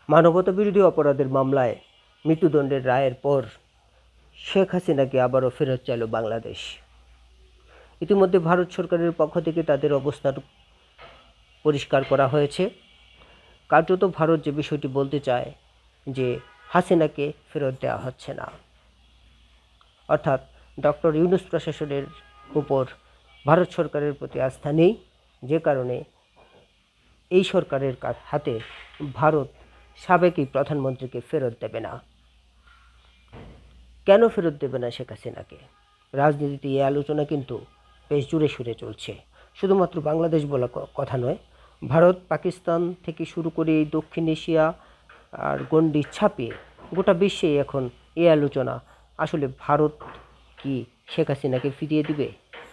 মানবতাবিরোধী অপরাধের মামলায় মৃত্যুদণ্ডের রায়ের পর শেখ হাসিনাকে আবারও ফেরত চাইল বাংলাদেশ। ইতিমধ্যে ভারত সরকারের পক্ষ থেকে তাদের অবস্থান পরিষ্কার করা হয়েছে। কার্যত ভারত যে বিষয়টি বলতে চায় যে হাসিনাকে ফেরত দেওয়া হচ্ছে না, অর্থাৎ ডক্টর ইউনূস প্রশাসনের উপর ভারত সরকারের প্রতি আস্থা নেই, যে কারণে এই সরকারের হাতে ভারত সাবেক এই প্রধানমন্ত্রীকে ফেরত দেবে না। কেন ফেরত দেবে না শেখ হাসিনাকে? রাজনীতিতে এই আলোচনা কিন্তু বেশ জুড়ে সুরে চলছে। শুধুমাত্র বাংলাদেশ বলা কথা নয়, ভারত, পাকিস্তান থেকে শুরু করে এই দক্ষিণ এশিয়া আর গণ্ডি ছাপিয়ে গোটা বিশ্বেই এখন এই আলোচনা, আসলে ভারত কি শেখ হাসিনাকে ফিরিয়ে দিবে?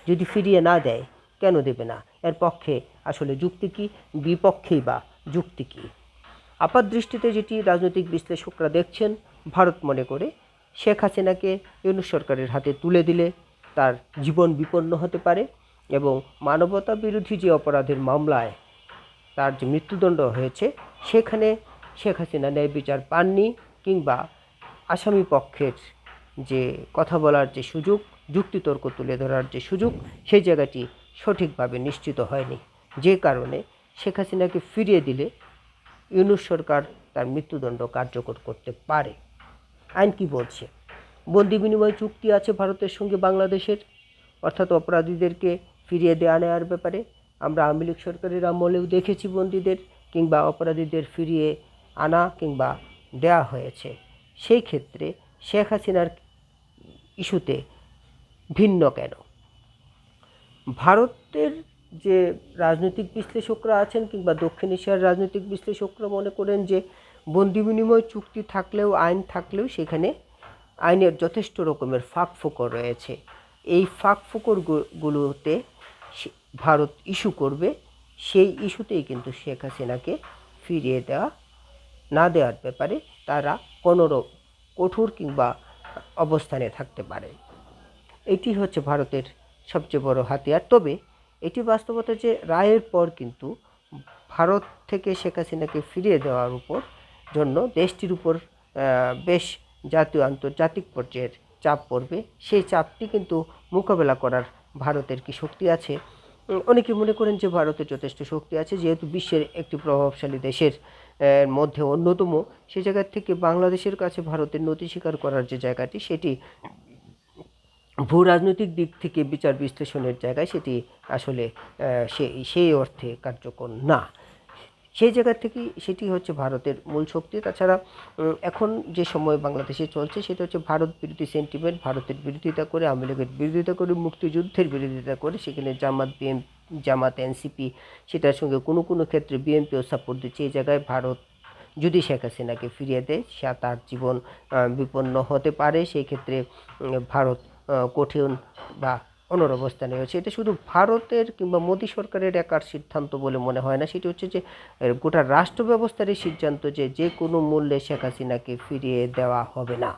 যদি ফিরিয়ে না দেয়, কেন দেবে না? এর পক্ষে আসলে যুক্তি কী, বিপক্ষেই বা যুক্তি কী? আপাত দৃষ্টিতে যেটি রাজনৈতিক বিশ্লেষকরা দেখছেন, ভারত মনে করে শেখ হাসিনাকে ইউনূস সরকারের হাতে তুলে দিলে তার জীবন বিপন্ন হতে পারে এবং মানবতা বিরোধী যে অপরাধের মামলায় তার যে মৃত্যুদণ্ড হয়েছে, সেখানে শেখ হাসিনা ন্যায় বিচার পাননি, কিংবা আসামি পক্ষের যে কথা বলার যে সুযোগ, যুক্তিতর্ক তুলে ধরার যে সুযোগ, সেই জায়গাটি সঠিকভাবে নিশ্চিত হয়নি। যে কারণে শেখ হাসিনাকে ফিরিয়ে দিলে ইউনূস সরকার তার মৃত্যুদণ্ড কার্যকর করতে পারে। আইন কি বলছে? বন্দি বিনিময় চুক্তি আছে ভারতের সঙ্গে বাংলাদেশের, অর্থাৎ অপরাধীদেরকে ফিরিয়ে দেওয়া নেওয়ার ব্যাপারে। আমরা আওয়ামী লীগ সরকারের আমলেও দেখেছি বন্দীদের কিংবা অপরাধীদের ফিরিয়ে আনা কিংবা দেওয়া হয়েছে। সেই ক্ষেত্রে শেখ হাসিনার ইস্যুতে ভিন্ন কেন? ভারতের যে রাজনৈতিক বিশ্লেষকরা আছেন কিংবা দক্ষিণ এশিয়ার রাজনৈতিক বিশ্লেষকরা মনে করেন যে বন্দি বিনিময় চুক্তি থাকলেও, আইন থাকলেও, সেখানে আইনের যথেষ্ট রকমের ফাঁকফোকর রয়েছে। এই ফাঁকফোকরগুলোতে ভারত ইস্যু করবে, সেই ইস্যুতেই কিন্তু শেখ হাসিনাকে ফিরিয়ে দেওয়া না দেওয়ার ব্যাপারে তারা কোনো কঠোর কিংবা অবস্থানে থাকতে পারে। এটি হচ্ছে ভারতের সবচেয়ে বড় হাতিয়ার। তবে এটি বাস্তবতা যে রায়ের পর কিন্তু ভারত থেকে শেখ হাসিনাকে ফিরিয়ে দেওয়ার উপর জন্য দেশটির উপর বেশ জাতীয় আন্তর্জাতিক পর্যায়ের চাপ পড়বে। সেই চাপটি কিন্তু মোকাবেলা করার ভারতের কি শক্তি আছে? অনেকে মনে করেন যে ভারতের যথেষ্ট শক্তি আছে, যেহেতু বিশ্বের একটি প্রভাবশালী দেশের মধ্যে অন্যতম। সেই জায়গা থেকে বাংলাদেশের কাছে ভারতের নতি স্বীকার করার যে জায়গাটি, সেটি ভূ রাজনৈতিক দিক থেকে বিচার বিশ্লেষণের জায়গায় সেটি আসলে সেই অর্থে কার্যকর না। সেই জায়গা থেকে সেটি হচ্ছে ভারতের মূল শক্তি। তাছাড়া এখন যে সময় বাংলাদেশে চলছে, সেটা হচ্ছে ভারত বিরোধী সেন্টিমেন্ট। ভারতের বিরোধিতা করে, আওয়ামী লীগের বিরোধিতা করে, মুক্তিযুদ্ধের বিরোধিতা করে, সেখানে জামাত, এনসিপি, সেটার সঙ্গে কোনো কোনো ক্ষেত্রে বিএনপিও সাপোর্ট দিচ্ছে। এই জায়গায় ভারত যদি শেখ হাসিনাকে ফিরিয়ে দেয়, সে তার জীবন বিপন্ন হতে পারে। সেই ক্ষেত্রে ভারত কঠিন বা অনড় অবস্থানে রয়েছে। এটা শুধু ভারতের কিংবা মোদী সরকারের একার সিদ্ধান্ত বলে মনে হয় না। সেটি হচ্ছে যে গোটা রাষ্ট্র ব্যবস্থারই সিদ্ধান্ত যে কোনো মূল্যে শেখ হাসিনাকে ফিরিয়ে দেওয়া হবে না।